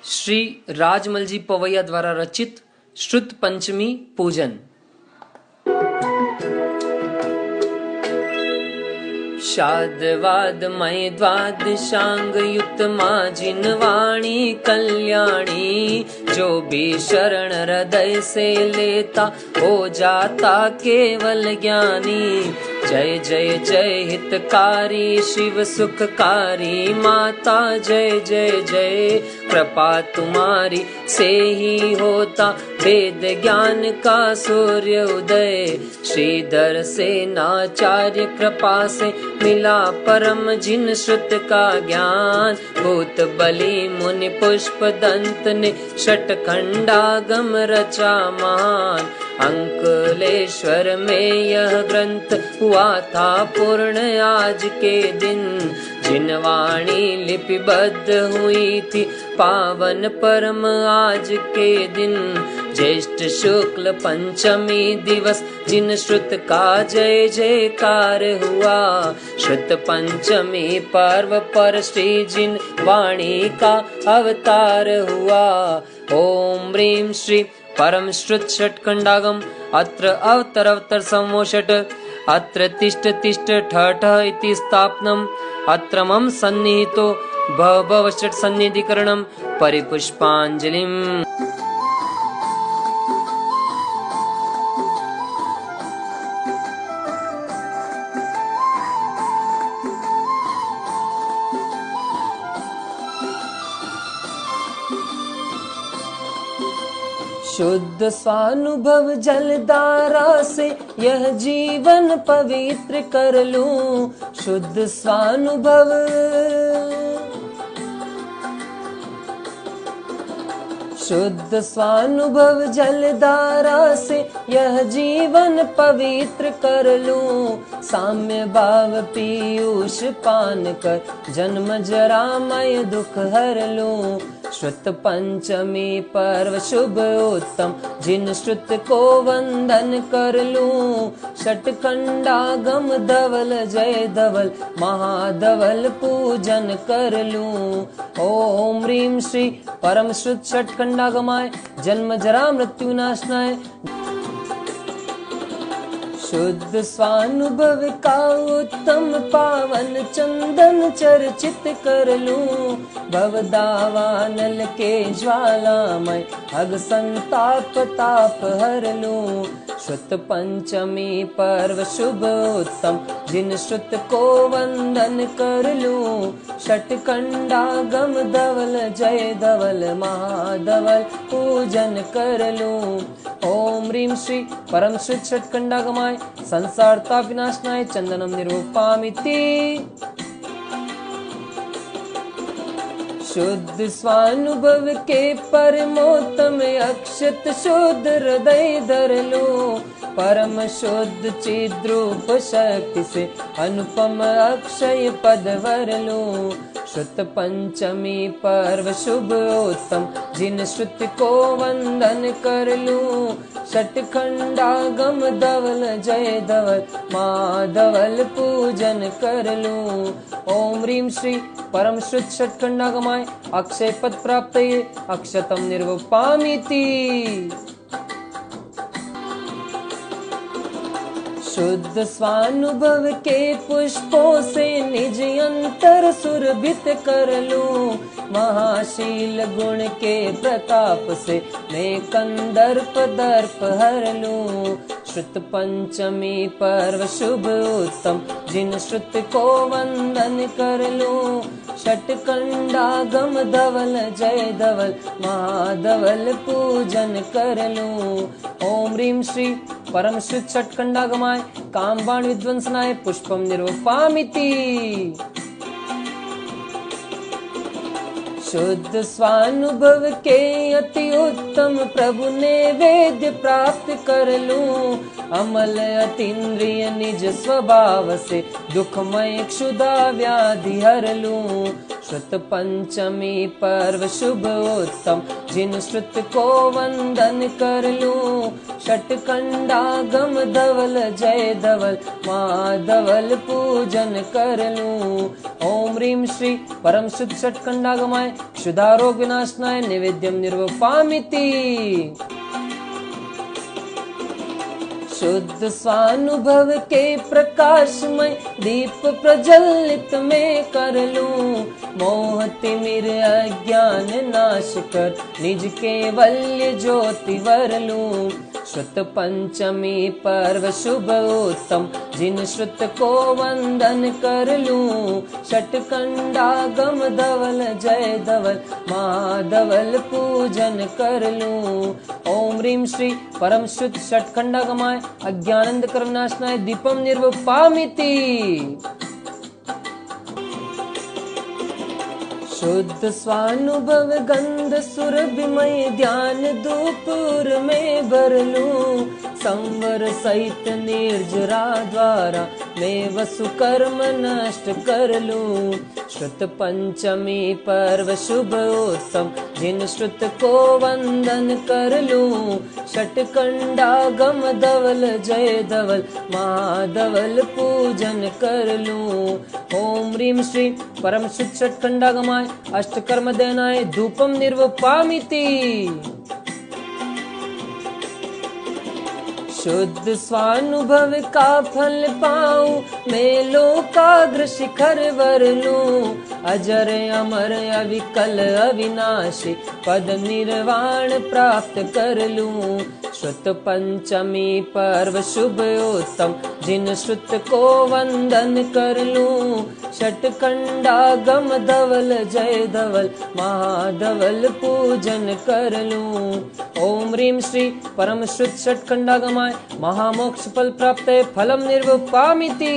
श्री राजमल जी पवैया द्वारा रचित श्रुत पंचमी पूजन। शादवादमय द्वादशांग युक्त माँ जिनवाणी कल्याणी, जो भी शरण हृदय से लेता हो जाता केवल ज्ञानी। जय जय जय हितकारी शिव सुखकारी माता, जय जय जय कृपा तुम्हारी से ही होता वेद ज्ञान का सूर्य उदय। श्रीधर सेनाचार्य कृपा से मिला परम जिन श्रुत का ज्ञान। भूत बलि मुनि पुष्प दंत ने षटखंडागम रचा महान। अंकलेश्वर में यह ग्रंथ हुआ था पूर्ण आज के दिन। जिनवाणी लिपिबद्ध हुई थी पावन परम आज के दिन। ज्येष्ठ शुक्ल पंचमी दिवस जिन श्रुत का जय जयकार हुआ। श्रुत पंचमी पर्व पर श्री जिन वाणी का अवतार हुआ। ओम ह्रीं श्री परम श्रुत षट्खंडागम अत्र अवतर अवतर समोषट। अत्र तिष्ठ तिष्ठ ठठ इति स्थापनम्। अत्र मम सन्निहितो भव षट् सन्निधिकरणम् परिपुष्पाञ्जलिम्। शुद्ध स्वानुभव जलधारा से यह जीवन पवित्र कर लूं। शुद्ध स्वानुभव शुद्ध स्वानुभव जलधारा से यह जीवन पवित्र कर लूं। साम्य भाव पीयूष पान कर जन्म जरामय दुख हर लूं। श्रुत पंचमी पर्व शुभ उत्तम जिन श्रुत को वंदन कर लूं। षटखंडागम धवल जय धवल महाधवल पूजन कर लूं। ओम ह्रीं श्री परम श्रुत षटखंडागमाय जन्म जरा मृत्यु नाशनाय। शुद्ध स्वानुभव का उत्तम पावन चंदन चर्चित कर लूं। भवदावानल के ज्वालामय अग संताप ताप हर लूं। श्रुत पंचमी पर्व शुभ उत्तम जिन श्रुत को वंदन कर लूं। षटखंडागम धवल जय धवल महाधवल पूजन कर लूं। ओम ह्रीं श्री परम श्रुत षट्खंडागमाय संसार ताप विनाशनाय चंदनम निरूपामिति। शुद्ध स्वानुभव के परमोत्तम अक्षत शुद्ध हृदय धर लूं। परम शुद्ध चिद्रूप शक्ति से अनुपम अक्षय पद वर लूं। श्रुत पंचमी पर्व शुभ उत्तम जिन श्रुत को वंदन कर लूं। षटखंडागम धवल जय धवल माधवल पूजन कर लूं। ओम ह्रीं श्री परम श्रुत षट्खंडागमाय अक्षय पद प्राप्तये अक्षतम निर्वपामिति। शुद्ध स्वानुभव के पुष्पों से निज अंतर सुरभित कर लूं। महाशील गुण के प्रताप से मैं कंदर्प दर्प हर लूं। श्रुत पंचमी पर्व शुभ उत्तम जिन श्रुत को वंदन कर लूं। षटखंडागम धवल जय धवल महाधवल पूजन कर लूं। ओम ह्रीं श्री परम श्रुत षट्खंडागमाय कामबाण विध्वंसनाय पुष्पम निरूपामिति। शुद्ध स्वानुभव के अति उत्तम प्रभु ने वेद्य प्राप्त कर लूं। अमल अतीन्द्रिय निज स्वभाव से दुखमय क्षुधा व्याधि हर लूं। श्रुत पंचमी पर्व शुभ उत्तम, जिन श्रुत को वंदन कर लूं। षटखंडागम धवल जय धवल, महाधवल पूजन कर लूं। ओम ह्रीं श्री परम शुद्ध षटखंडागमाय शुद्धारोग विनाशनाय निवेद्यम निर्वपामिति। शुद्ध स्वानुभव के प्रकाशमय दीप प्रज्वलित में कर लूं। मोह तिमिर अज्ञान नाश कर निज केवल्य ज्योति वर लूं। श्रुत पंचमी पर्व शुभ उत्तम, जिन श्रुत को वंदन कर लूं। षटखंडागम धवल जय धवल, महाधवल पूजन कर लूं। ओम ह्रीं श्री परम शुद्ध षटखंडागमाय अज्ञानंद कर्मनाशनाय दीपम निर्वपामिति। शुद्ध स्वानुभव गंध सुरभिमय ध्यान धूपुर में भर लूं। संवर सहित निर्जरा द्वारा मैं वसु कर्म नष्ट कर लूं। श्रुत पंचमी पर्व शुभ उत्तम, जिन श्रुत को वंदन कर लूं। षटखंडागम धवल जय धवल, महाधवल पूजन कर लूं। ओम ह्रीं श्री परम शुद्ध षटखंडागमाय अष्टकर्म देनाय धूपम निर्वपामिति। शुद्ध स्वानुभव का फल पाऊं मैं लोकाग्र शिखर वर लूं। अजर अमर अविकल अविनाशी पद निर्वाण प्राप्त कर लूं। श्रुत पंचमी पर्व शुभ उत्तम, जिन श्रुत को वंदन कर लूं। षटखंडागम धवल जय धवल, महाधवल पूजन कर लूं। ओम ह्रीं श्री परम शुद्ध षटखंडागमाय महामोक्ष फल प्राप्त फलम निर्वपामिति।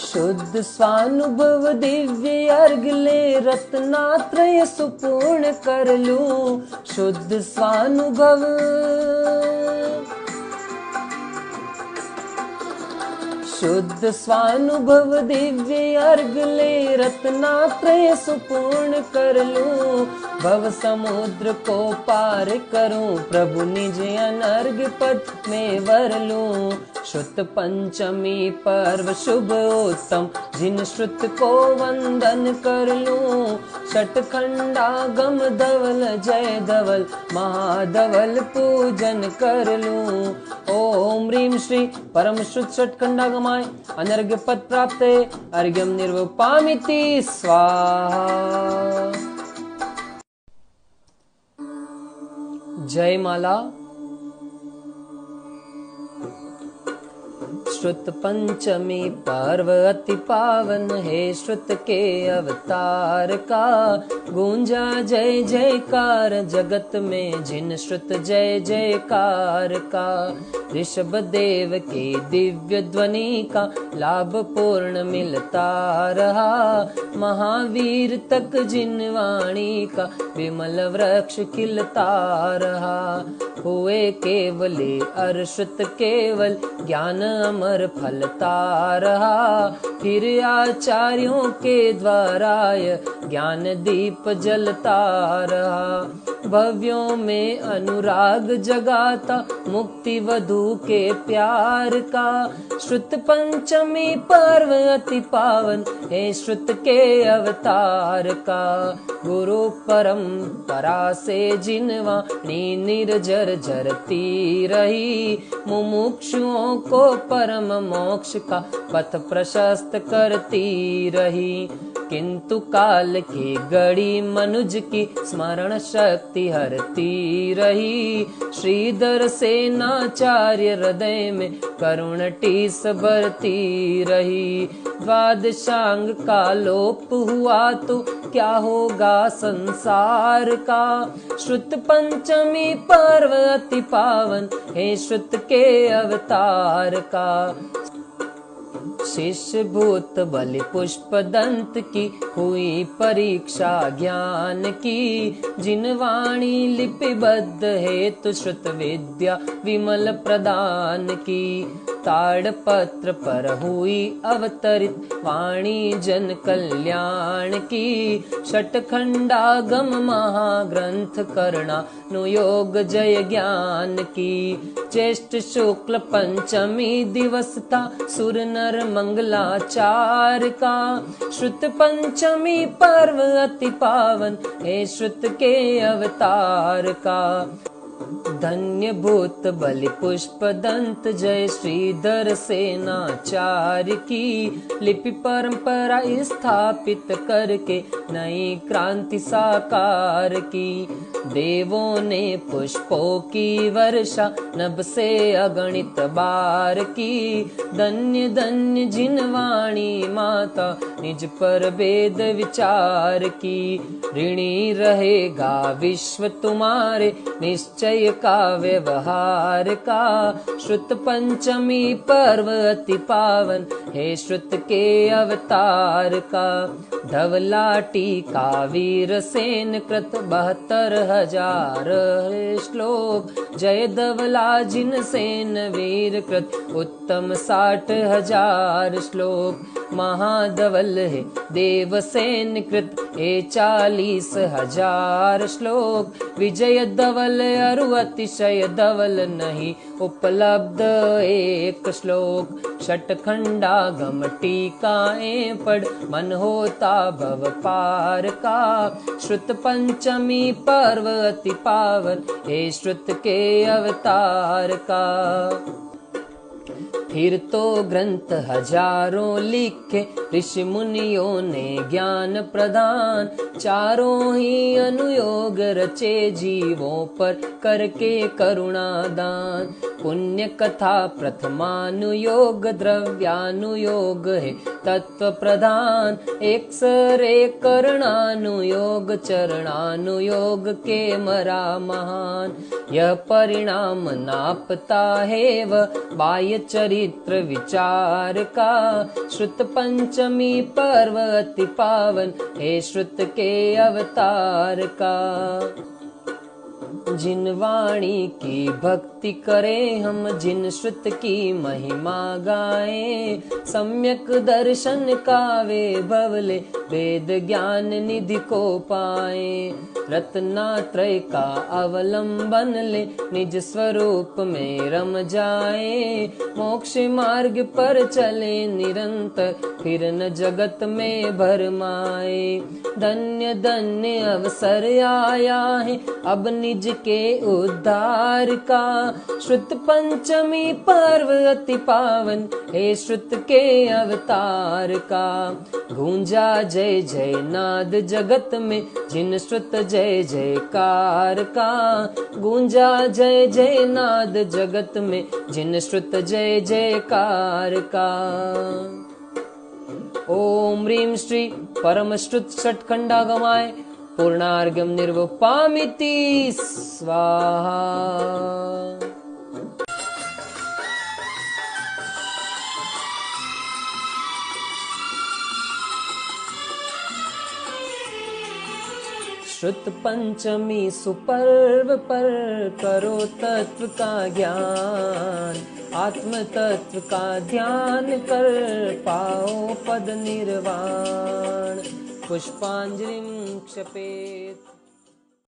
शुद्ध स्वानुभव दिव्य अर्घ ले रत्नात्रय सुपूर्ण कर लूं। शुद्ध स्वानुभव शुद्ध स्वानुभव दिव्य अर्घ ले रत्नात्रय सुपूर्ण कर लूं। भव समुद्र को पार करूं, प्रभु निज अनर्घ पद में वर लूं। श्रुत पंचमी पर्व शुभ उत्तम, जिन श्रुत को वंदन कर लूं। षटखंडागम धवल जय धवल, महाधवल पूजन कर लूं। ओम ह्रीं श्री परम शुद्ध षटखंडागमाय अनर्घ्य पद प्राप्त अर्घ्यम निर्वपामिति। स्वाहा। जय माला। श्रुत पंचमी पर्व अति पावन है, श्रुत के अवतार का गूंजा जय जयकार जगत में, जिन श्रुत जय जयकार का। ऋषभ देव के दिव्य ध्वनि का लाभ पूर्ण मिलता रहा, महावीर तक जिन वाणी का विमल वृक्ष खिलता रहा। हुए केवले अरश्रुत केवल ज्ञान अमर फलता रहा, फिर आचार्यों के द्वारा ज्ञान दीप जलता रहा। भव्यों में अनुराग जगाता मुक्ति वधु के प्यार का, श्रुत पंचमी पर्व अति पावन है श्रुत के अवतार का। गुरु परंपरा से जिन वाणी निर्जर झरती रही, मुमुक्षुओं को परम मोक्ष का पथ प्रशस्त करती रही। किंतु काल की घड़ी मनुज की स्मरण शक्ति हरती रही, श्रीधर सेनाचार्य हृदय में करुण टीस भरती रही। द्वादशांग का लोप हुआ तो क्या होगा संसार का, श्रुत पंचमी पर्व अति पावन है श्रुत के अवतार का। शिष्य भूत बलि पुष्प दंत की हुई परीक्षा ज्ञान की। जिन वाणी लिपिबद्ध हेतु श्रुत विद्या विमल प्रदान की। ताड़पत्र पर हुई अवतरित वाणी जन कल्याण की। षटखंडागम महाग्रंथ करणानुयोग जय ज्ञान की। ज्येष्ठ शुक्ल पंचमी दिवस था सुर नर मंगलाचार का। श्रुत पंचमी पर्व अति पावन हे श्रुत के अवतार का। धन्य भूत बलि पुष्प दंत जय श्रीधर सेनाचार्य की। लिपि परंपरा स्थापित करके नई क्रांति साकार की। देवों ने पुष्पों की वर्षा नभ से अगणित बार की। धन्य धन्य जिन वाणी माता निज पर वेद विचार की। ऋणी रहेगा विश्व तुम्हारे निश्चय का व्यवहार का। श्रुत पंचमी पर्व अति पावन हे श्रुत के अवतार का। धवला टीका वीर सेन कृत 72,000 श्लोक। जय धवला जिन सेन वीर कृत उत्तम 60,000 श्लोक। महाधवल है देवसेन कृत 40,000 श्लोक। विजय धवल अरु अतिशय धवल नहीं उपलब्ध एक श्लोक। षटखंडागम टीकाएं पढ़ मन होता भव पार का। श्रुत पंचमी पर्व अति पावन हे श्रुत के अवतार का। फिर तो ग्रंथ हजारों लिखे ऋषि मुनियों ने ज्ञान प्रदान। चारों ही अनुयोग रचे जीवों पर करके करुणा दान। पुण्य कथा प्रथमानुयोग द्रव्यानुयोग है तत्व प्रधान। एक सरे करणानुयोग चरणानुयोग के मरा महान। यह परिणाम नापता है वह बाह्य चरित्र विचार का। श्रुत पंचमी पर्व अति पावन हे श्रुत के अवतार का। जिन वाणी की भक्ति करें हम जिन श्रुत की महिमा गाएं। सम्यक दर्शन का वे भवले वेद ज्ञान निधि को पाए। रत्नात्रय का अवलंबन ले निज स्वरूप में रम जाए। मोक्ष मार्ग पर चले निरंतर फिर न जगत में भरमाए। धन्य धन्य अवसर आया है अब निज के उद्धार का। श्रुत पंचमी पर्व अति पावन हे श्रुत के अवतार का। गूंजा जय जय नाद जगत में जिन श्रुत जय जयकार का। गूंजा जय जय नाद जगत में जिन श्रुत जय जयकार का। ओम ह्रीं श्री परम श्रुत षटखंडागमाय पूर्णार्घ्यं निर्वपामिति स्वाहा। श्रुत पंचमी सुपर्व पर करो तत्व का ज्ञान। आत्म तत्व का ध्यान कर पाओ पद निर्वाण। पुष्पांजलिं क्षपेत्।